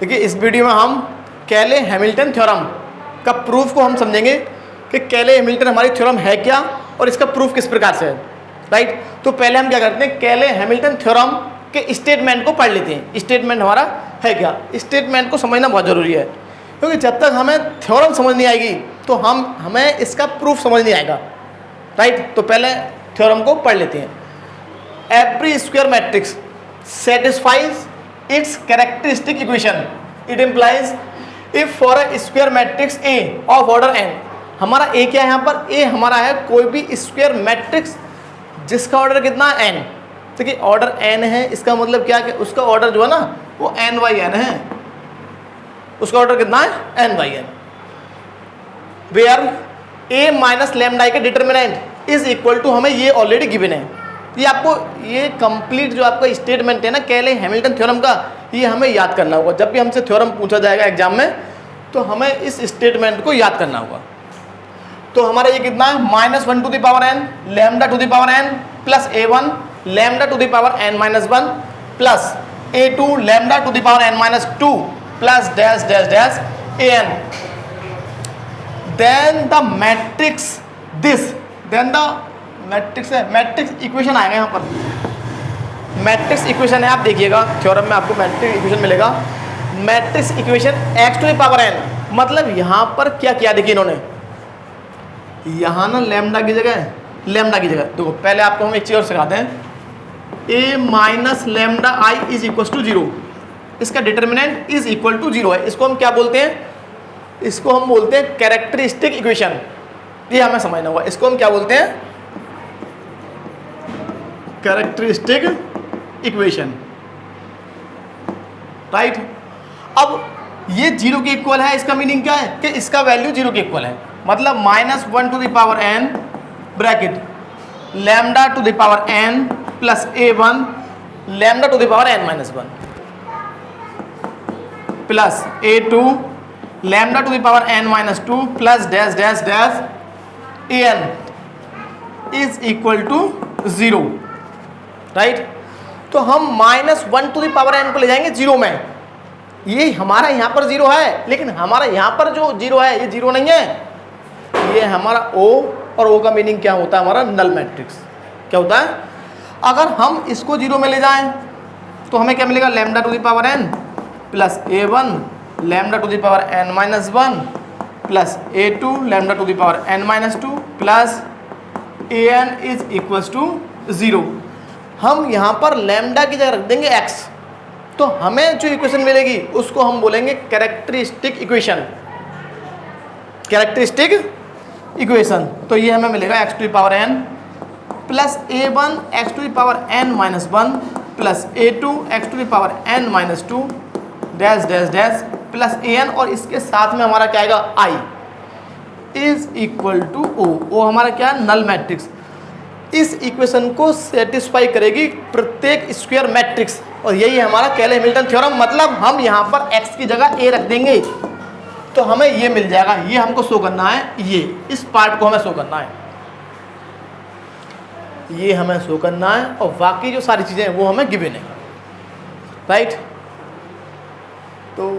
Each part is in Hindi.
देखिए इस वीडियो में हम कैले हैमिल्टन थ्योरम का प्रूफ को हम समझेंगे कि कैले हैमिल्टन हमारी थ्योरम है क्या और इसका प्रूफ किस प्रकार से है, राइट। तो पहले हम क्या करते हैं, कैले हैमिल्टन थ्योरम के स्टेटमेंट को पढ़ लेते हैं। स्टेटमेंट हमारा है क्या, स्टेटमेंट को समझना बहुत ज़रूरी है, क्योंकि जब तक हमें थ्योरम समझ नहीं आएगी तो हमें इसका प्रूफ समझ नहीं आएगा, राइट। तो पहले थ्योरम को पढ़ लेते हैं। Every square matrix satisfies its characteristic equation. It implies if for a square matrix A of order n, हमारा A क्या है यहाँ पर, A हमारा है कोई भी स्क्वायर मैट्रिक्स जिसका ऑर्डर कितना है n। देखिए ऑर्डर n है, इसका मतलब क्या कि उसका ऑर्डर जो है ना वो n बाई n है, उसका ऑर्डर कितना है n by n। Where A minus lambda के डिटर्मिनेंट इज इक्वल टू, हमें ये ऑलरेडी गिवन है। ये आपको ये कंप्लीट जो आपका स्टेटमेंट है ना कैले हैमिल्टन थ्योरम का, ये हमें याद करना होगा। जब भी हमसे थ्योरम पूछा जाएगा एग्जाम में तो हमें इस स्टेटमेंट को याद करना होगा। तो हमारा ये कितना है, -1 to the power n lambda to the power n plus a1 lambda to the power n minus 1 plus a2 lambda to the power n minus 2 plus dash dash dash an। Then the matrix this, then the matrix है, मैट्रिक्स इक्वेशन आएगा यहाँ पर। मैट्रिक्स इक्वेशन है, आप देखिएगा थ्योरम में आपको मैट्रिक्स इक्वेशन मिलेगा। Matrix equation x to the power n, मतलब यहाँ पर क्या किया, देखिए इन्होंने यहाँ ना लैम्डा की जगह देखो पहले आपको हम एक चीज़ और सिखाते हैं। a minus lambda I is equal to 0, इसका डिटर्मिनेंट इज इक्वल टू 0 है। इसको हम क्या बोलते हैं, इसको हम बोलते हैं कैरेक्टरिस्टिक इक्वेशन। ये हमें समझना होगा, इसको हम क्या बोलते हैं, कैरेक्टरिस्टिक इक्वेशन, राइट। अब ये 0 के इक्वल है, इसका मीनिंग क्या है कि इसका वैल्यू 0 के इक्वल है, मतलब -1 to the power n bracket lambda to the power n plus a1 lambda to the power n minus 1 plus a2 lambda to the power n minus 2 plus dash dash dash an is equal to 0, right. तो हम -1 टू द पावर n को ले जाएंगे 0 में। ये हमारा यहाँ पर 0 है, लेकिन हमारा यहाँ पर जो 0 है ये 0 नहीं है, ये हमारा O, और O का मीनिंग क्या होता है, हमारा नल मैट्रिक्स। क्या होता है, अगर हम इसको 0 में ले जाएं तो हमें क्या मिलेगा, lambda to the power n plus a1 lambda to the power n minus 1 plus a2 lambda to the power n minus 2 plus an is equal to 0। हम यहाँ पर लैम्डा की जगह रख देंगे x, तो हमें जो इक्वेशन मिलेगी उसको हम बोलेंगे कैरेक्टरिस्टिक इक्वेशन। कैरेक्टरिस्टिक इक्वेशन, तो ये हमें मिलेगा x to the power n plus a1 x to the power n minus 1 plus a2 x to the power n minus 2 dash dash dash plus an, और इसके साथ में हमारा क्या आएगा, i is equal to o हमारा क्या है, नल मैट्रिक्स। इस इक्वेशन को सेटिस्फाई करेगी प्रत्येक स्क्वायर मैट्रिक्स, और यही है हमारा कैले हैमिल्टन थ्योरम। मतलब हम यहाँ पर x की जगह a रख देंगे तो हमें ये मिल जाएगा। ये हमको शो करना है, ये इस पार्ट को हमें शो करना है, ये हमें शो करना है, और बाकी जो सारी चीज़ें हैं वो हमें गिवन है, राइट। तो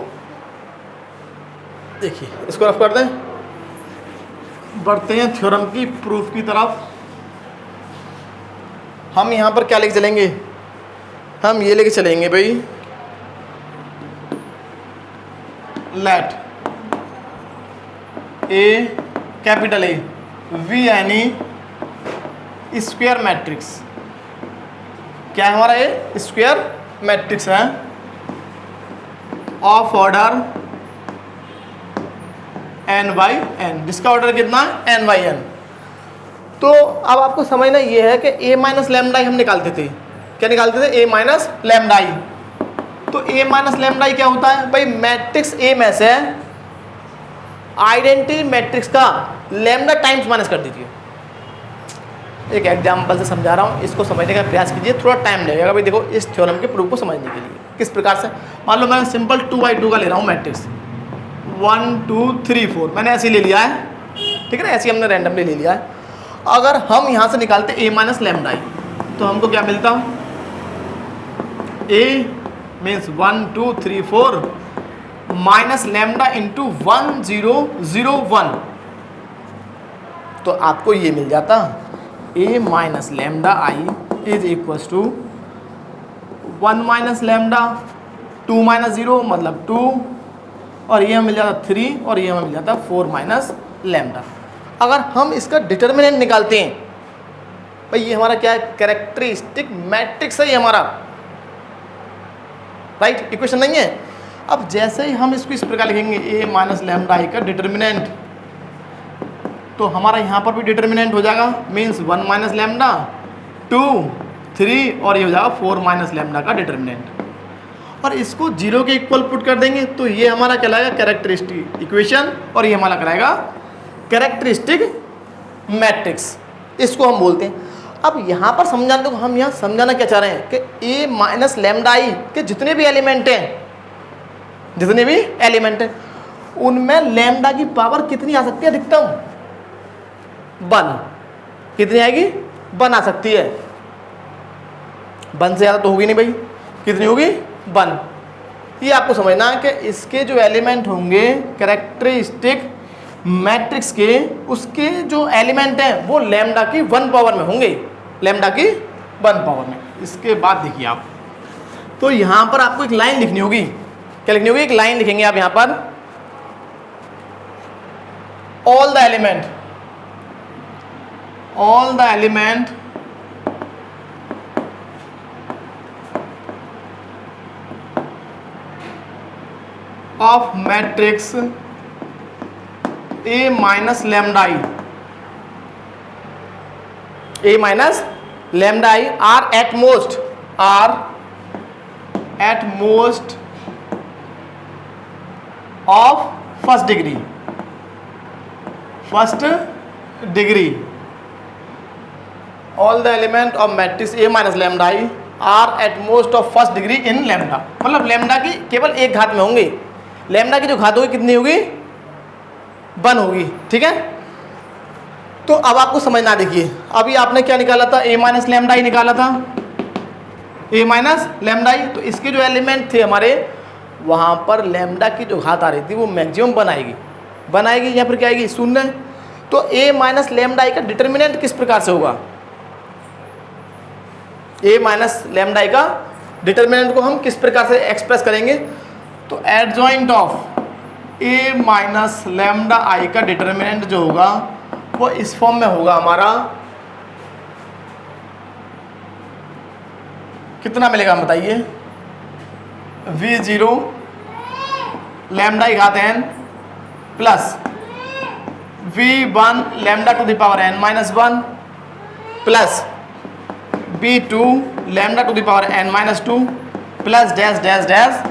देखिए इसको रफ कर दें, बढ़ते हैं थ्योरम की प्रूफ की तरफ। हम यहाँ पर क्या लेके चलेंगे, हम ये लेके चलेंगे भाई, let A capital A be any square matrix. क्या है हमारा, ये स्क्वायर मैट्रिक्स है of order n by n, जिसका ऑर्डर कितना है, n बाई n। तो अब आपको समझना ये है कि a माइनस लैम्डा हम निकालते थे, क्या निकालते थे, a माइनस लैम्डा। तो a माइनस लैम्डा क्या होता है भाई, मैट्रिक्स A में से आइडेंटिटी मैट्रिक्स का लैम्डा टाइम्स माइनस कर दीजिए। एक एग्जाम्पल से समझा रहा हूँ, इसको समझने का प्रयास कीजिए, थोड़ा टाइम लगेगा भाई। देखो इस थ्योरम के प्रूफ को समझने के लिए किस प्रकार से, मान लो मैं सिंपल 2/2 का ले रहा हूँ मैट्रिक्स, 1 2 3 4 मैंने ऐसे ले लिया है, ठीक है ना, ऐसे हमने रैंडमली ले लिया है। अगर हम यहाँ से निकालते a माइनस लैम्डा तो हमको क्या मिलता, a means 1 2 3 4 minus lambda into 1001, तो आपको ये मिल जाता a minus lambda I is equals to 1 minus lambda 2 minus 0 मतलब 2, और ये हमें मिल जाता 3, और ये हमें मिल जाता 4 माइनस लैम्डा। अगर हम इसका डिटर्मिनेंट निकालते हैं, भाई ये हमारा क्या है, कैरेक्टरिस्टिक मैट्रिक्स है ये हमारा, राइट, इक्वेशन नहीं है। अब जैसे ही हम इसको इस प्रकार लिखेंगे a माइनस लैम्डा आई का डिटर्मिनेंट, तो हमारा यहाँ पर भी डिटर्मिनेंट हो जाएगा, मीन्स 1 माइनस लैम्डा 2 3, और ये हो जाएगा 4 माइनस लैम्डा का डिटर्मिनेंट। और इसको 0 के इक्वल पुट कर देंगे तो ये हमारा कहलाएगा कैरेक्टरिस्टिक इक्वेशन, और ये हमारा कहलाएगा कैरेक्टरिस्टिक मैट्रिक्स, इसको हम बोलते हैं। अब यहाँ पर समझाने दो, हम यहाँ समझाना क्या चाह रहे हैं कि a माइनस लैम्डा आई के जितने भी एलिमेंट हैं, उनमें लैम्डा की पावर कितनी आ सकती है, अधिकतम 1, कितनी आएगी, 1 आ सकती है। 1 से ज़्यादा तो होगी नहीं भाई, कितनी होगी, 1। ये आपको समझना है कि इसके जो एलिमेंट होंगे कैरेक्टरिस्टिक मैट्रिक्स के, उसके जो एलिमेंट हैं वो लैम्डा की 1 पावर में होंगे, लैम्डा की 1 पावर में। इसके बाद देखिए आप, तो यहाँ पर आपको एक लाइन लिखनी होगी, क्या लिखनी होगी, एक लाइन लिखेंगे आप यहाँ पर, all the element of matrix a minus lambda I are at most of first degree all the element of matrix a minus lambda I are at most of first degree in lambda, मतलब लैम्डा की केवल एक घात में होंगे, लैम्डा की जो घात होगी कितनी होगी, 1 होगी, ठीक है। तो अब आपको समझना, देखिए अभी आपने क्या निकाला था, a माइनस लैम्डा आई निकाला था, a माइनस लैम्डा आई, तो इसके जो एलिमेंट थे हमारे, वहाँ पर लैम्डा की जो घात आ रही थी वो मैक्सिमम बनाएगी या फिर क्या आएगी, 0। तो a माइनस लैम्डा आई का डिटर्मिनेंट किस प्रकार से होगा, a माइनस लैम्डा आई का डिटर्मिनेंट को हम किस प्रकार से एक्सप्रेस करेंगे, तो adjoint of a minus lambda I का डिटर्मिनेंट जो होगा वो इस फॉर्म में होगा हमारा, कितना मिलेगा बताइए, v0 लैम्डा की घात n plus v1 lambda to the power n minus 1 plus v2 lambda to the power n minus 2 plus dash dash dash,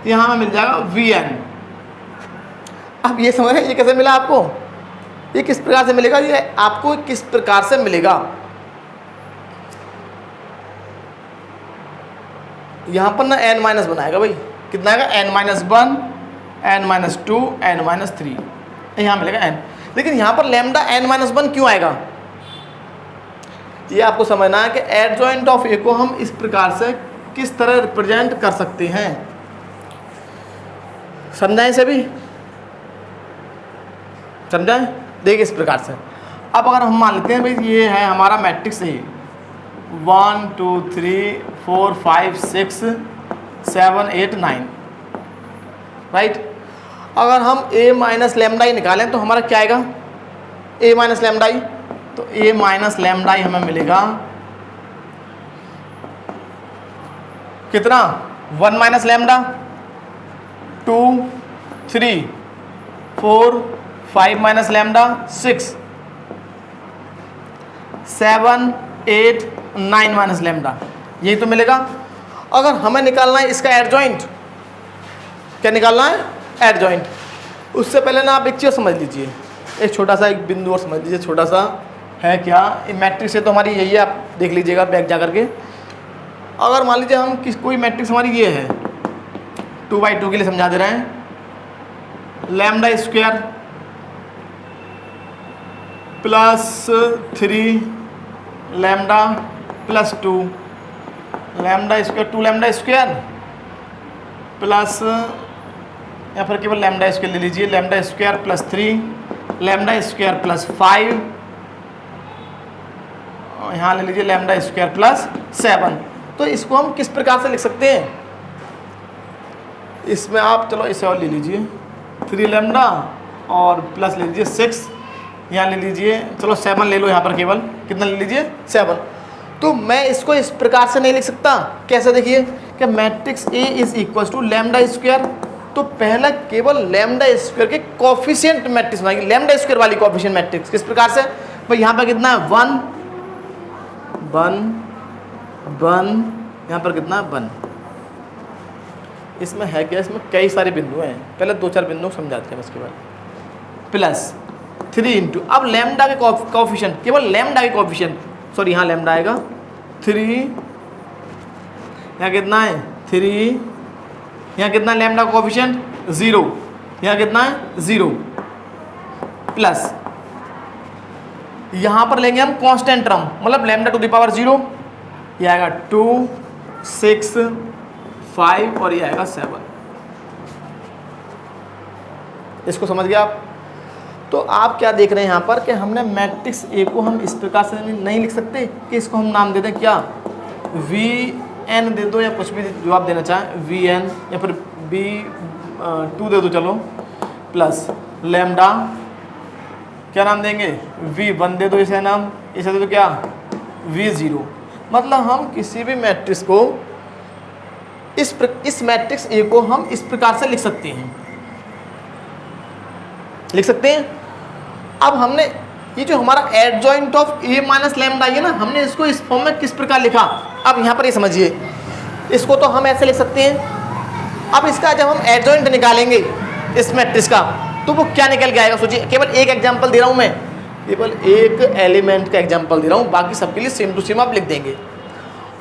यहाँ में मिल जाएगा vn। अब ये समझ रहे हैं ये कैसे मिला आपको, ये किस प्रकार से मिलेगा, ये आपको किस प्रकार से मिलेगा, यहाँ पर ना n माइनस बनाएगा भाई, कितना आएगा, n minus 1 n minus 2 n minus 3, यहाँ मिलेगा n। लेकिन यहाँ पर लैम्डा n माइनस 1 क्यों आएगा, ये आपको समझना है कि एडजॉइंट ऑफ ए को हम इस प्रकार से किस तरह रिप्रेजेंट कर सकते हैं, समझाएं सभी, समझाएं, देखिए इस प्रकार से। अब अगर हम मान लेते हैं भाई ये है हमारा मैट्रिक्स है 1 2 3 4 5 6 7 8 9, राइट। अगर हम a माइनस लैम्डा आई निकालें तो हमारा क्या आएगा, a माइनस लैम्डा आई, तो a माइनस लैम्डा आई हमें मिलेगा कितना, 1 minus lambda 2 3 4 5 minus lambda 6 7 8 9 minus lambda, यही तो मिलेगा। अगर हमें निकालना है इसका एडजॉइंट, क्या निकालना है, एडजॉइंट, उससे पहले ना आप एक चीज़ समझ लीजिए, एक छोटा सा एक बिंदु और समझ लीजिए, छोटा सा है क्या, मैट्रिक्स है तो हमारी यही है, आप देख लीजिएगा बैक जा करके। अगर मान लीजिए हम कोई मैट्रिक्स हमारी ये है, 2/2 के लिए समझा दे रहे हैं, lambda square plus 3 lambda plus 2 lambda square 2 lambda square plus या फिर केवल लैम्डा स्क्वायर ले लीजिए, lambda square plus 3, lambda square plus 5, यहाँ ले लीजिए लैम्डा स्क्वायर प्लस 7। तो इसको हम किस प्रकार से लिख सकते हैं, इसमें आप चलो इसे और ले लीजिए 3 लैम्डा और प्लस ले लीजिए 6, यहाँ ले लीजिए चलो 7 ले लो, यहाँ पर केवल कितना ले लीजिए 7। तो मैं इसको इस प्रकार से नहीं लिख सकता, कैसे देखिए कि matrix A is equal to lambda square, तो पहला केवल लैम्डा स्क्वायर के कोफिशिएंट मैट्रिक्स बनाएंगे, लैम्डा स्क्वायर वाली कोफिशिएंट मैट्रिक्स किस प्रकार से भाई, यहाँ पर कितना है 1 1 1, यहाँ पर कितना है 1। इसमें है क्या, इसमें कई सारे बिंदु हैं, पहले 2-4 बिंदु समझाते हैं उसके बाद, प्लस 3 इंटू, अब लैम्डा के कोफिशिएंट, केवल लैम्डा के कोफिशिएंट, सॉरी यहाँ लैम्डा आएगा 3, यहाँ कितना है 3, यहाँ कितना लैम्डा का कोफिशिएंट 0, यहाँ कितना है 0, प्लस यहाँ पर लेंगे हम कांस्टेंट टर्म, मतलब लैम्डा टू द पावर 0, ये आएगा 2 6 5 और ये आएगा 7। इसको समझ गए आप। तो आप क्या देख रहे हैं यहाँ पर कि हमने मैट्रिक्स ए को हम इस प्रकार से नहीं लिख सकते कि इसको हम नाम दे दें क्या, वी एन दे दो या कुछ भी जो आप देना चाहें, वी एन या फिर बी 2 दे दो चलो, प्लस लैम्डा क्या नाम देंगे, वी 1 दे दो इसे नाम, इसे दे दो क्या वी 0। मतलब हम किसी भी मैट्रिक्स को इस मैट्रिक्स ए को हम इस प्रकार से लिख सकते हैं, लिख सकते हैं। अब हमने ये जो हमारा adjoint of A minus lambda है ना, हमने इसको इस फॉर्म में किस प्रकार लिखा, अब यहाँ पर ये समझिए, इसको तो हम ऐसे लिख सकते हैं। अब इसका जब हम एडजॉइंट निकालेंगे इस मैट्रिक्स का, तो वो क्या निकल के आएगा, सोचिए। केवल एक एग्जांपल दे रहा हूँ मैं, केवल एक एलिमेंट का एग्जांपल दे रहा हूँ, बाकी सबके लिए सेम टू सेम आप लिख देंगे।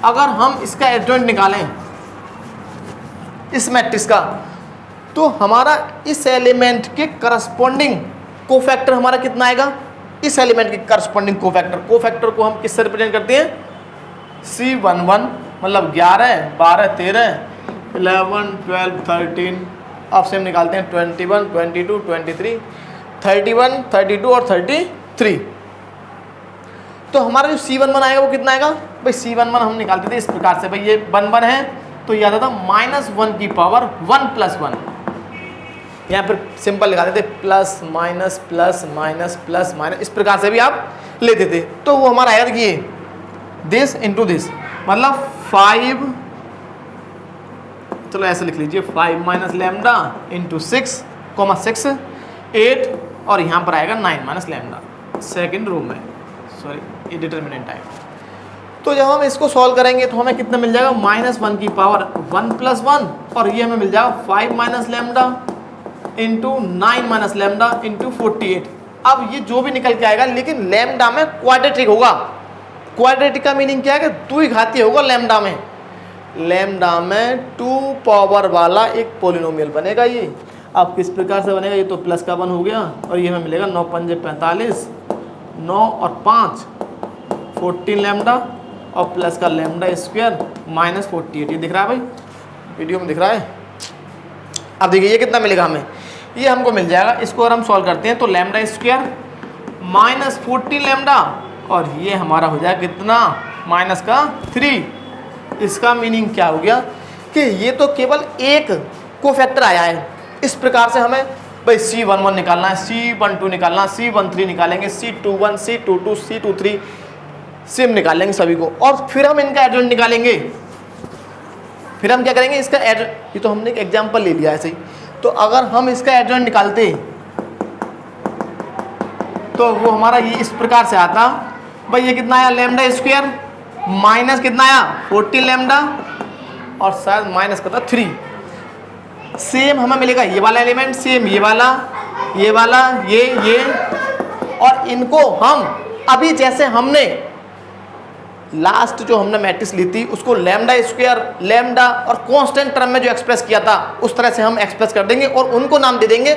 अगर हम इसका एडजॉइंट निकालें इस मैट्रिक्स का, तो हमारा इस एलिमेंट के करस्पॉन्डिंग कोफैक्टर हमारा कितना आएगा, इस एलिमेंट के करस्पॉन्डिंग कोफैक्टर को हम किससे रिप्रेजेंट करते हैं, C11, मतलब 11 12 13 11 12 13, अब से हम निकालते हैं 21 22 23 31 32 और 33। तो हमारा जो C11 आएगा वो कितना आएगा भाई, C11 हम निकालते थे इस प्रकार से, भाई ये 1 1 है तो याद आता -1 की पावर 1 + 1, यहाँ पर सिंपल निकालते थे plus minus plus minus plus minus, इस प्रकार से भी आप लेते थे। तो वो हमारा आएगा देखिए दिस इंटू दिस, मतलब 5, चलो ऐसे लिख लीजिए 5 माइनस लैम्डा इंटू 6 8, और यहाँ पर आएगा 9 माइनस लैम्डा सेकेंड रो में, सॉरी ये डिटर्मिनेंट आएगा। तो जब हम इसको सॉल्व करेंगे तो हमें कितना मिल जाएगा, -1 की पावर 1 + 1, और ये हमें मिल जाएगा 5 minus lambda into 9 minus lambda into 48। अब ये जो भी निकल के आएगा, लेकिन लैम्डा में क्वाड्रेटिक होगा। क्वाड्रेटिक का मीनिंग क्या है कि द्विघाती होगा लैम्डा में। लैम्डा में 2 पावर वाला एक पोलिनोमियल बनेगा। ये अब किस प्रकार से बनेगा, ये तो प्लस का 1 हो गया, और ये हमें मिलेगा 9 × 5 = 45, 9 और 5 14 लैम्डा, और प्लस का लैम्डा स्क्वायर -48। ये दिख रहा है भाई, वीडियो में दिख रहा है। अब देखिए ये कितना मिलेगा हमें, ये हमको मिल जाएगा, इसको अगर हम सॉल्व करते हैं तो लैम्डा स्क्वायर -14 लैम्डा, और ये हमारा हो जाएगा कितना, -3। इसका मीनिंग क्या हो गया कि ये तो केवल एक कोफैक्टर आया है। इस प्रकार से हमें भाई C11 निकालना है, C12 निकालना, C13 निकालेंगे, C21 C22 C23 सेम निकालेंगे सभी को, और फिर हम इनका एडजॉइंट निकालेंगे। फिर हम क्या करेंगे, इसका एडजॉइंट, ये तो हमने एक एग्जांपल ले लिया ऐसे ही, तो अगर हम इसका एडजॉइंट निकालते तो वो हमारा ये इस प्रकार से आता, भाई ये कितना आया लैम्डा स्क्वायर माइनस कितना आया 14 लैम्डा, और शायद माइनस का था 3। सेम हमें मिलेगा ये वाला एलिमेंट, सेम ये वाला ये, और इनको हम अभी जैसे हमने लास्ट जो हमने मैट्रिक्स ली थी उसको लैम्डा स्क्वायर, लैम्डा और कांस्टेंट टर्म में जो एक्सप्रेस किया था उस तरह से हम एक्सप्रेस कर देंगे, और उनको नाम दे देंगे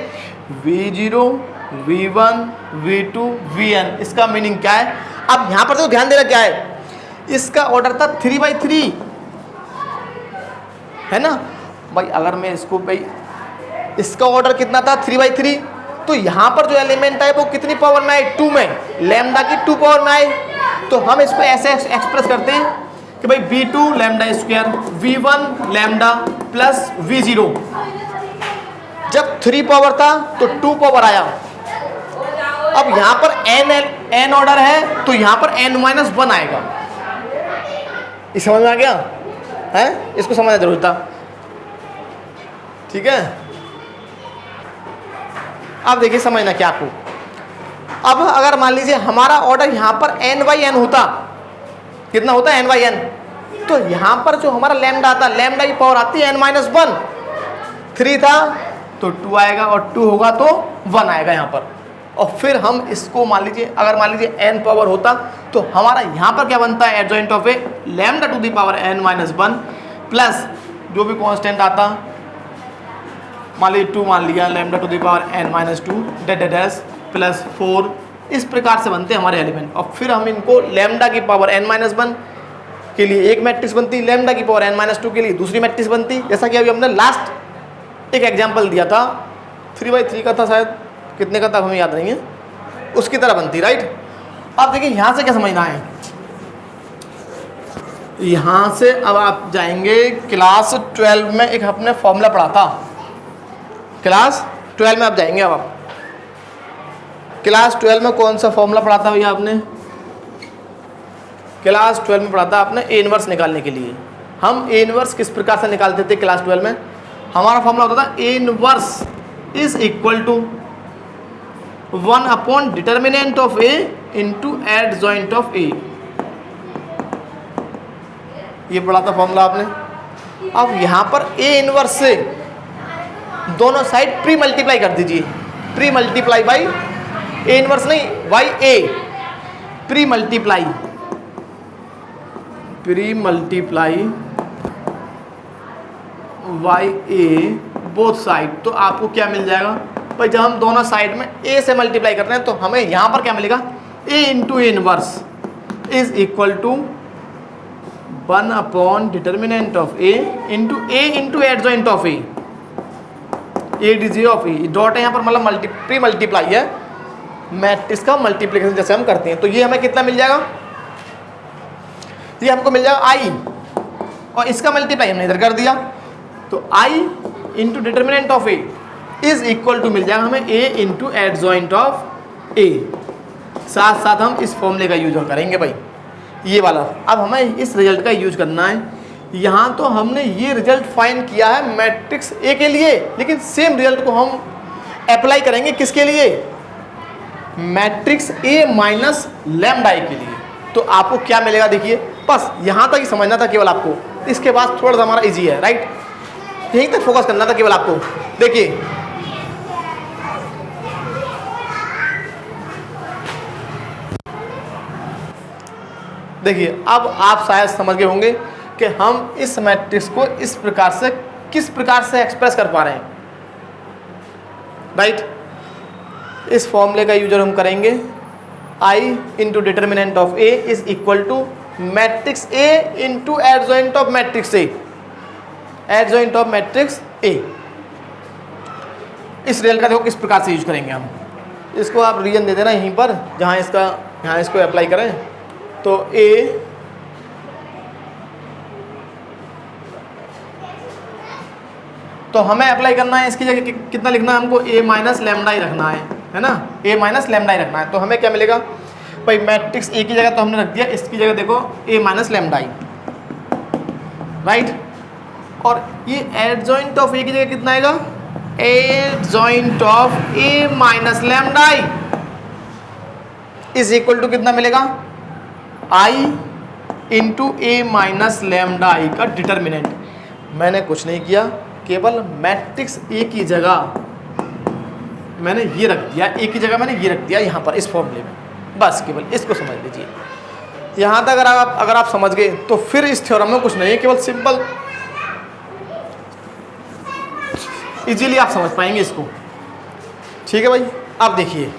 V0 V1 V2 Vn। इसका मीनिंग क्या है, अब यहाँ पर तो ध्यान देना क्या है, इसका ऑर्डर था 3/3 है ना भाई। अगर मैं इसको भाई इसका ऑर्डर कितना था 3/3। तो यहाँ पर जो एलिमेंट है वो कितनी पावर में आए 2 में, लैम्डा की 2 पावर में आए। तो हम इसको ऐसे एक्सप्रेस करते हैं कि भाई v2 lambda square v1 lambda plus v0। जब 3 पावर था तो 2 पावर आया। अब यहाँ पर n ऑर्डर है तो यहाँ पर n-1 आएगा। ये समझ में आ गया है? इसको समझना जरूर था। ठीक है, अब देखिए समझना क्या आपको। अब अगर मान लीजिए हमारा ऑर्डर यहाँ पर n/n होता, कितना होता है n/n, तो यहाँ पर जो हमारा लैम्डा आता, लैम्डा की पावर आती है n-1। 3 था तो 2 आएगा और 2 होगा तो 1 आएगा यहाँ पर। और फिर हम इसको मान लीजिए, अगर मान लीजिए n पावर होता तो हमारा यहाँ पर क्या बनता है adjoint of A lambda to the power n-1 plus जो भी कांस्टेंट आता, मान लीजिए 2 मान लिया, lambda to the power n-2 dash plus 4। इस प्रकार से बनते हैं हमारे एलिमेंट। और फिर हम इनको लैम्डा की पावर n-1 के लिए एक मैट्रिक्स बनती, लैम्डा की पावर n-2 के लिए दूसरी मैट्रिक्स बनती। जैसा कि अभी हमने लास्ट एक एग्जाम्पल दिया था 3/3 का था, शायद कितने का था हमें याद नहीं है, उसकी तरह बनती, राइट। अब देखिए यहाँ से क्या समझना है, यहाँ से अब आप जाएंगे क्लास 12 में एक अपने फॉर्मूला पढ़ा था। क्लास 12 में आप जाएंगे। अब आप क्लास 12 में कौन सा फॉर्मूला पढ़ा था भैया आपने? क्लास 12 में पढ़ा था आपने ए इनवर्स निकालने के लिए। हम ए इनवर्स किस प्रकार से निकालते थे क्लास 12 में? हमारा फॉर्मूला होता था A inverse is equal to 1 upon determinant of A into adjoint of A. ये पढ़ा था फॉर्मूला आपने। अब यहाँ पर ए इनवर्स से दोनों साइड प्री मल्टीप्लाई कर दीजिए, pre multiply by A inverse नहीं by A, pre multiply by A both side. तो आपको क्या मिल जाएगा भाई, जब हम दोनों साइड में ए से मल्टीप्लाई कर रहे हैं तो हमें यहाँ पर क्या मिलेगा, A into A inverse is equal to 1 upon determinant of A into adjoint of A D of A. Dot है यहाँ पर, मतलब प्री मल्टीप्लाई है, मैट्रिक्स का मल्टीप्लिकेशन जैसे हम करते हैं। तो ये हमें कितना मिल जाएगा, ये हमको मिल जाएगा आई, और इसका मल्टीप्लाई हमने इधर कर दिया तो I into determinant of A is equal to मिल जाएगा हमें A into adjoint of A. साथ साथ हम इस फॉर्मूले का यूज करेंगे भाई, ये वाला। अब हमें इस रिजल्ट का यूज करना है। यहाँ तो हमने ये रिजल्ट फाइंड किया है मैट्रिक्स ए के लिए, लेकिन सेम रिजल्ट को हम अप्लाई करेंगे किसके लिए, मैट्रिक्स ए माइनस लैम्डा ए के लिए। तो आपको क्या मिलेगा देखिए, बस यहाँ तक ही समझना था केवल आपको, इसके बाद थोड़ा सा हमारा इजी है, राइट। यहीं तक फोकस करना था केवल आपको। देखिए देखिए अब आप शायद समझ गए होंगे कि हम इस मैट्रिक्स को इस प्रकार से किस प्रकार से एक्सप्रेस कर पा रहे हैं, राइट। इस फॉर्मूले का यूजर हम करेंगे, I into determinant of A is equal to matrix A into adjoint of matrix A, adjoint of matrix A. इस रिजल्ट का देखो किस प्रकार से यूज करेंगे हम। इसको आप रीजन दे देना यहीं पर, जहाँ इसका यहाँ इसको अप्लाई करें तो ए तो हमें अप्लाई करना है, इसकी जगह कितना लिखना है हमको, ए माइनस लैम्डा ही रखना है ना, ए माइनस लैम्डा ही रखना है। तो हमें क्या मिलेगा भाई, मैट्रिक्स ए की जगह तो हमने रख दिया, इसकी जगह देखो ए माइनस लैम्डा ही, राइट। और ये एडजॉइंट ऑफ ए की जगह कितना आएगा, adjoint of A minus lambda ही इज इक्वल टू कितना मिलेगा, I into A minus lambda I का डिटर्मिनेंट। मैंने कुछ नहीं किया, केवल मैट्रिक्स ए की जगह मैंने ये रख दिया, ए की जगह मैंने ये रख दिया यहाँ पर इस फॉर्मूले में, बस केवल इसको समझ लीजिए। यहाँ तक अगर आप समझ गए तो फिर इस थ्योरम में कुछ नहीं है, केवल सिंपल इजीली आप समझ पाएंगे इसको, ठीक है भाई। अब देखिए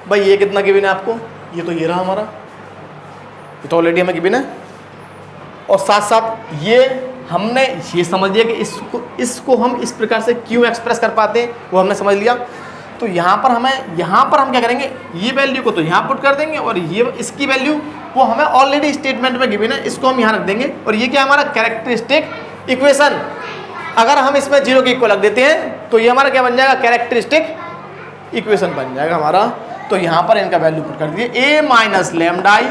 भाई, ये कितना गिवन है आपको, ये तो ये रहा हमारा, ये तो ऑलरेडी हमें गिवन है, और साथ साथ ये हमने ये समझ लिया कि इसको हम इस प्रकार से क्यों एक्सप्रेस कर पाते हैं, वो हमने समझ लिया। तो यहाँ पर हम क्या करेंगे, ये वैल्यू को तो यहाँ पुट कर देंगे और ये इसकी वैल्यू वो हमें ऑलरेडी स्टेटमेंट में गिवन है, इसको हम यहाँ रख देंगे। और ये क्या हमारा कैरेक्टरिस्टिक इक्वेशन, अगर हम इसमें 0 के इक्वल रख देते हैं तो ये हमारा क्या बन जाएगा, कैरेक्टरिस्टिक इक्वेशन बन जाएगा हमारा। तो यहाँ पर इनका वैल्यू पुट कर दीजिए, a माइनस लैम्डा आई,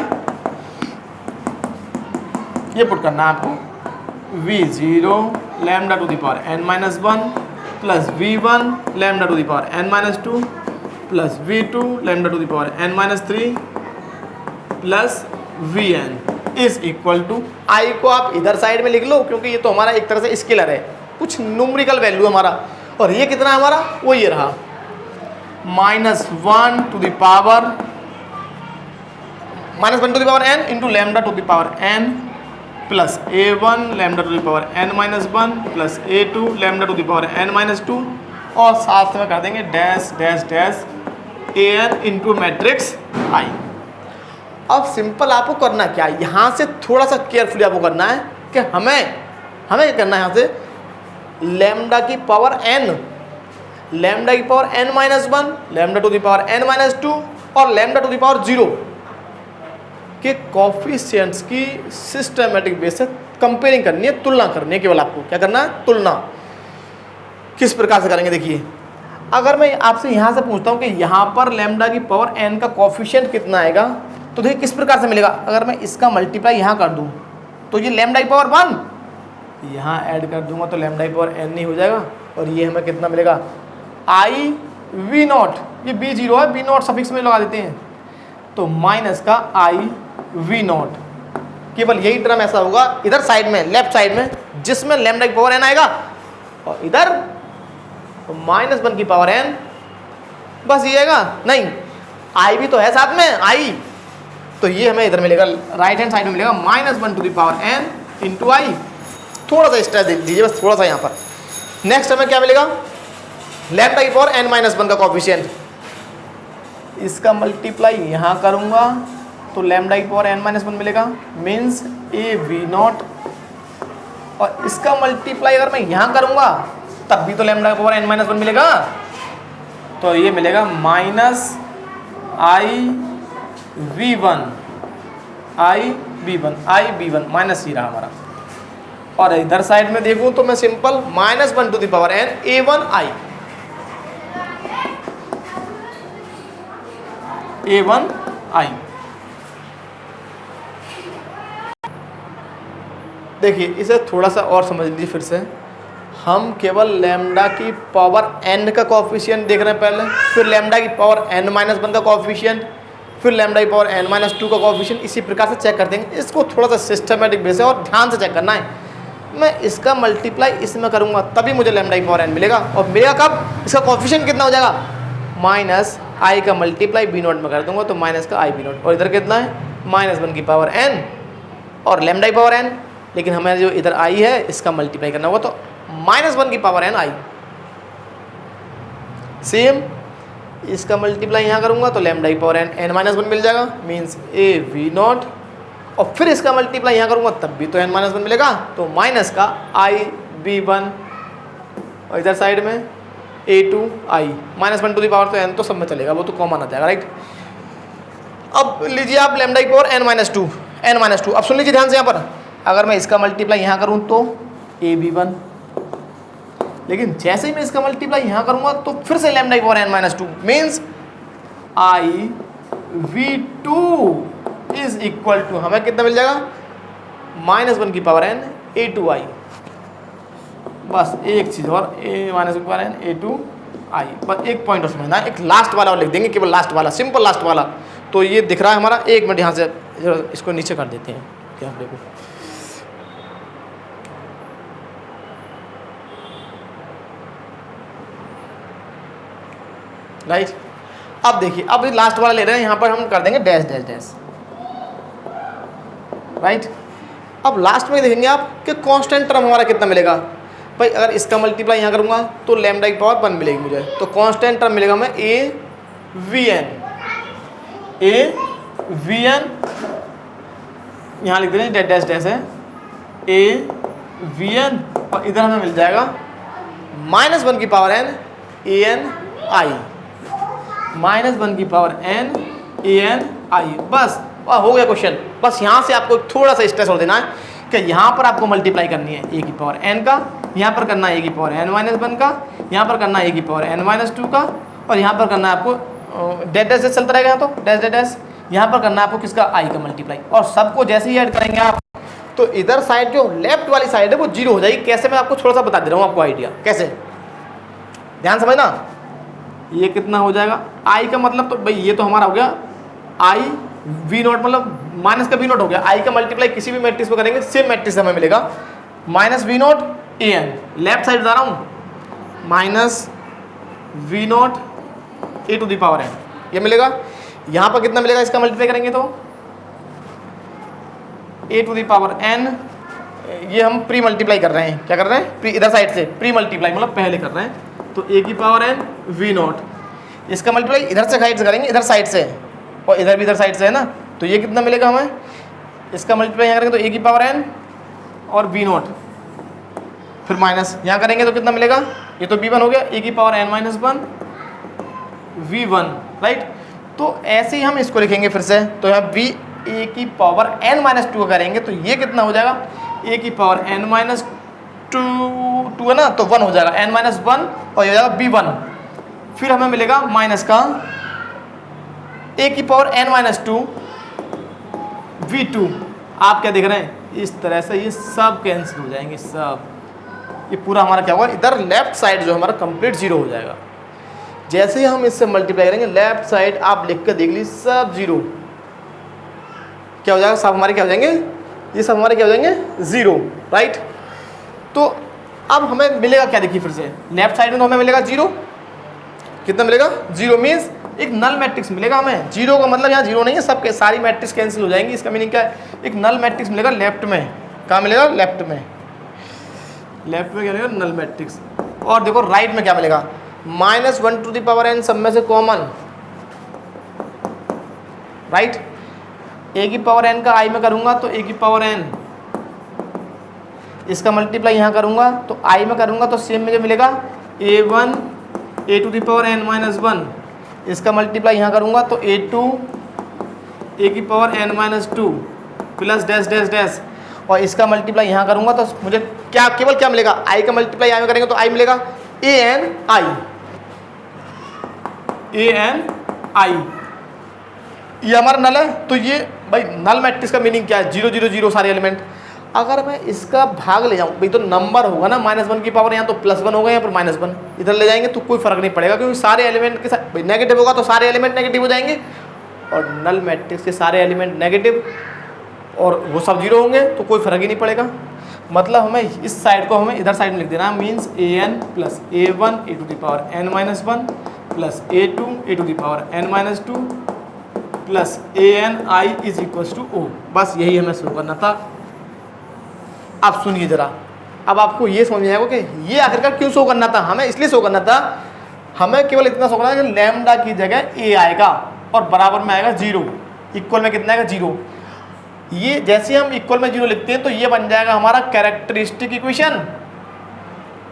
ये पुट करना है आपको, v0 lambda to the power n minus 1 plus v1 lambda to the power n minus 2 plus v2 lambda to the power n minus 3 plus vn is equal to, I को आप इधर साइड में लिख लो क्योंकि ये तो हमारा एक तरह से स्केलर है, कुछ न्यूमेरिकल वैल्यू हमारा, और ये कितना है हमारा, वो ये रहा -1 to the power n into lambda to the power n plus a1 lambda to the power n minus 1 plus a2 lambda to the power n minus 2 और साथ में कर देंगे dash dash dash an into matrix I. अब सिंपल आपको करना क्या है, यहाँ से थोड़ा सा केयरफुली आपको करना है कि हमें करना है यहाँ से लैम्डा की पावर n, लैम्डा की power n minus 1, lambda to the power n minus 2 और लैम्डा टू द पावर 0 के कोफिशिएंट्स की सिस्टमेटिक बेस से कंपेयरिंग करनी है, तुलना करनी है। केवल आपको क्या करना है, तुलना। किस प्रकार से करेंगे, देखिए अगर मैं आपसे यहाँ से पूछता हूँ कि यहाँ पर लैम्डा की पावर n का कोफिशिएंट कितना आएगा, तो देखिए किस प्रकार से मिलेगा। अगर मैं इसका मल्टीप्लाई यहाँ कर दूँ तो ये लैम्डा की पावर 1, यहाँ ऐड कर दूंगा तो लैम्डा की पावर n ही हो जाएगा, और ये हमें कितना मिलेगा, आई वी नॉट, ये b0 है, b0 सफिक्स में लगा देते हैं, तो माइनस का आई वी नॉट। केवल यही टर्म ऐसा होगा इधर साइड में, लेफ्ट साइड में, जिसमें लैम्डा की पावर n आएगा, और इधर तो -1 की पावर n, बस ये आएगा, नहीं आई भी तो है साथ में आई, तो ये हमें इधर मिलेगा, राइट हैंड साइड में मिलेगा -1 to the power n into I. थोड़ा सा स्ट्रेस दे दीजिए बस, थोड़ा सा यहाँ पर। नेक्स्ट हमें क्या मिलेगा, लैम्डा की पावर n माइनस 1 का कोफिशिएंट, इसका मल्टीप्लाई यहाँ करूँगा तो लैम्डा की पावर n माइनस 1 मिलेगा, मीन्स ए वी नॉट, और इसका मल्टीप्लाई अगर मैं यहाँ करूँगा तब भी तो लैम्डा की पावर n माइनस 1 मिलेगा, तो ये मिलेगा minus I V one minus ही रहा हमारा। और इधर साइड में देखूँ तो मैं simple -1 to the power n a1 I. देखिए इसे थोड़ा सा और समझ लीजिए फिर से, हम केवल लैम्डा की पावर n का कोफिशिएंट देख रहे हैं पहले, फिर लैम्डा की पावर n माइनस 1 का कोफिशिएंट, फिर लैम्डा की पावर n माइनस 2 का कोफिशिएंट, इसी प्रकार से चेक करते हैं। इसको थोड़ा सा सिस्टमेटिक बेस है और ध्यान से चेक करना है। मैं इसका मल्टीप्लाई इसमें करूँगा तभी मुझे लैम्डा की पावर n मिलेगा, और मिलेगा कब, इसका कोफिशिएंट कितना हो जाएगा, माइनस आई का मल्टीप्लाई बी नॉट में कर दूंगा तो माइनस का आई बी नॉट, और इधर कितना है -1 की पावर n और लैम्डा की पावर n, लेकिन हमें जो इधर आई है इसका मल्टीप्लाई करना होगा तो -1 की पावर n आई। सेम इसका मल्टीप्लाई यहाँ करूँगा तो लैम्डा की पावर n माइनस 1 मिल जाएगा, मीन्स ए वी नॉट, और फिर इसका मल्टीप्लाई यहाँ करूँगा तब भी तो n माइनस 1 मिलेगा, तो माइनस का आई बी 1, और इधर साइड में a2 आई, -1 टू दी पावर तो n तो सब में चलेगा, वो तो कॉमन आ जाएगा, राइट। अब लीजिए आप लैम्डा की पावर n माइनस 2, अब सुन लीजिए ध्यान से यहाँ पर, अगर मैं इसका मल्टीप्लाई यहाँ करूँ तो ab1, लेकिन जैसे ही मैं इसका मल्टीप्लाई यहाँ करूँगा तो फिर से लैम्डा की power n minus 2, means I v2 is equal to, हमें कितना मिल जाएगा, -1 की पावर n a2 आई। बस एक चीज़ और, -1 की पावर n a2 आई। बस एक पॉइंट और समझना है, एक लास्ट वाला और लिख देंगे, केवल लास्ट वाला, सिंपल लास्ट वाला। तो ये दिख रहा है हमारा, एक मिनट यहाँ से इसको नीचे कर देते हैं, क्या देखो, राइट। अब देखिए, अब लास्ट वाला ले रहे हैं, यहाँ पर हम कर देंगे डैश डैश डैश, राइट। अब लास्ट में देखेंगे आप कि कांस्टेंट टर्म हमारा कितना मिलेगा। भाई अगर इसका मल्टीप्लाई यहाँ करूँगा तो लैम्डा की पावर 1 मिलेगी मुझे, तो कांस्टेंट टर्म मिलेगा हमें ए वी एन, यहाँ लिख देंगे डैश डैश है, ए वी एन, और इधर हमें मिल जाएगा -1 की पावर n ए एन आई, -1 की पावर n ए एन आई। बस हो गया क्वेश्चन। बस यहाँ से आपको थोड़ा सा स्ट्रेस और देना है कि यहाँ पर आपको मल्टीप्लाई करनी है ए की पावर n का, यहाँ पर करना है ए की पावर n-1 का, यहाँ पर करना है ए की पावर n-2 का, और यहाँ पर करना है आपको डैश डैश चलता रहेगा, यहाँ तो डैश डैश डैश, यहाँ पर करना है आपको किसका आई का मल्टीप्लाई। और सबको जैसे ही ऐड करेंगे आप तो इधर साइड जो लेफ्ट वाली साइड है वो 0 हो जाएगी। कैसे, मैं आपको थोड़ा सा बता दे रहा हूँ आपको आइडिया कैसे, ध्यान समझना। ये कितना हो जाएगा आई का मतलब, तो भाई ये तो हमारा हो गया आई वी नॉट, मतलब माइनस का वी नॉट हो गया। आई का मल्टीप्लाई किसी भी मैट्रिक्स में करेंगे सेम मैट्रिक्स हमें मिलेगा -v naught A n, left side जा रहा हूँ -v naught A to the power n, ये मिलेगा। यहाँ पर कितना मिलेगा इसका मल्टीप्लाई करेंगे तो ए टू द पावर n, ये हम प्री मल्टीप्लाई कर रहे हैं, क्या कर रहे हैं प्री, इधर साइड से प्री मल्टीप्लाई मतलब पहले कर रहे हैं, तो ए की पावर n वी नॉट, इसका मल्टीप्लाई इधर से साइड से करेंगे, इधर साइड से, और इधर भी इधर साइड से है ना, तो ये कितना मिलेगा हमें, इसका मल्टीप्लाई यहाँ करेंगे तो ए की पावर n और वी नॉट, फिर माइनस यहाँ करेंगे तो कितना मिलेगा, ये तो b1 हो गया, ए की पावर n-1 v1, राइट। तो ऐसे ही हम इसको लिखेंगे फिर से, तो यहाँ v ए की पावर n-2 करेंगे तो ये कितना हो जाएगा, ए की पावर n-2 है ना, तो 1 हो जाएगा n-1 और ये हो जाएगा b1। फिर हमें मिलेगा माइनस का ए की पावर n-2 v2। आप क्या देख रहे हैं, इस तरह से ये सब कैंसिल हो जाएंगे, सब, ये पूरा हमारा क्या होगा, इधर लेफ्ट साइड जो हमारा कंप्लीट 0 हो जाएगा। जैसे ही हम इससे मल्टीप्लाई करेंगे लेफ्ट साइड आप लिख कर देख लीजिए सब 0 क्या हो जाएगा, सब हमारे क्या हो जाएंगे, ये सब हमारे क्या हो जाएंगे 0, राइट। तो अब हमें मिलेगा क्या, देखिए फिर से लेफ्ट साइड में तो हमें मिलेगा 0, कितना मिलेगा 0 मीन्स एक नल मैट्रिक्स मिलेगा हमें। 0 का मतलब यहाँ 0 नहीं है, सबके सारी मैट्रिक्स कैंसिल हो जाएंगी, इसका मीनिंग क्या है, एक नल मैट्रिक्स मिलेगा लेफ्ट में। कहाँ मिलेगा, लेफ्ट में, लेफ्ट में क्या मिलेगा, नल मैट्रिक्स। और देखो राइट में क्या मिलेगा, -1 टू द पावर n, सब में से कॉमन, राइट। ए की पावर n का आई में करूँगा तो ए की पावर n, इसका मल्टीप्लाई यहाँ करूँगा तो आई में करूँगा तो सेम मुझे मिलेगा a1 A to the power n-1, इसका मल्टीप्लाई यहाँ करूँगा तो a2 ए की power n-2 plus dash dash dash, और इसका मल्टीप्लाई यहाँ करूँगा तो मुझे क्या, केवल क्या मिलेगा, आई का मल्टीप्लाई आई में करेंगे तो आई मिलेगा a n i, ये हमारा नल है। तो ये भाई नल मैट्रिक्स का मीनिंग क्या है, 0 0 0 सारे एलिमेंट। अगर मैं इसका भाग ले जाऊँ भाई तो नंबर होगा ना -1 की पावर, यहाँ तो +1 होगा, यहाँ पर -1 इधर ले जाएंगे तो कोई फर्क नहीं पड़ेगा, क्योंकि सारे एलिमेंट के साथ नेगेटिव होगा तो सारे एलिमेंट नेगेटिव हो जाएंगे, और नल मैट्रिक्स के सारे एलिमेंट नेगेटिव और वो सब 0 होंगे तो कोई फर्क ही नहीं पड़ेगा। मतलब हमें इस साइड को हमें इधर साइड में लिख देना, means an plus a1 A to the power n-1 plus a2 A to the power n-2 plus an i is equals to o। बस यही हमें शो करना था। आप सुनिए ज़रा, अब आपको ये समझ में आएगा कि ये आखिरकार क्यों शो करना था, हमें इसलिए शो करना था, हमें केवल इतना शो करना था कि लैम्डा की जगह a आएगा और बराबर में आएगा 0, इक्वल में कितना आएगा 0। ये जैसे हम इक्वल में 0 लिखते हैं तो ये बन जाएगा हमारा कैरेक्टरिस्टिक इक्वेशन।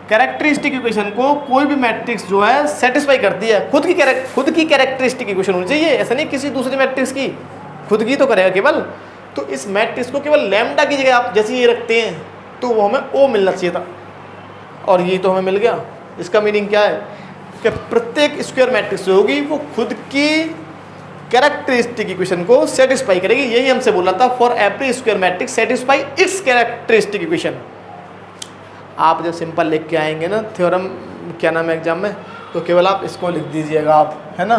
कैरेक्टरिस्टिक इक्वेशन को कोई भी मैट्रिक्स जो है सेटिस्फाई करती है, खुद की कैरेक्टरिस्टिक इक्वेशन होनी चाहिए, ऐसा नहीं किसी दूसरी मैट्रिक्स की, खुद की तो करेगा केवल। तो इस मैट्रिक्स को केवल लैम्डा की जगह आप जैसे ये रखते हैं तो वो हमें ओ मिलना चाहिए था, और ये तो हमें मिल गया। इसका मीनिंग क्या है कि प्रत्येक स्क्वायर मैट्रिक्स जो होगी वो खुद की कैरेक्टरिस्टिक इक्वेशन को सेटिस्फाई करेगी। यही हमसे बोला था, for every square matrix satisfy it's characteristic equation. आप जब सिंपल लिख के आएंगे ना थ्योरम, क्या नाम है एग्जाम में, तो केवल आप इसको लिख दीजिएगा आप, है ना।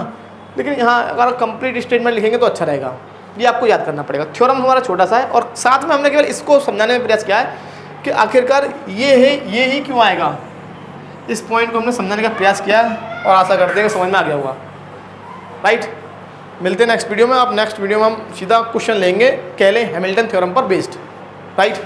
लेकिन यहाँ अगर कंप्लीट स्टेटमेंट लिखेंगे तो अच्छा रहेगा, ये आपको याद करना पड़ेगा। थ्योरम हमारा छोटा सा है और साथ में हमने केवल इसको समझाने में प्रयास किया है कि आखिरकार ये है, ये ही क्यों आएगा, इस पॉइंट को हमने समझाने का प्रयास किया और आशा करते हैं कि समझ में आ गया होगा, राइट। मिलते हैं नेक्स्ट वीडियो में। आप नेक्स्ट वीडियो में हम सीधा क्वेश्चन लेंगे कैले हैमिल्टन थ्योरम पर बेस्ड, राइट।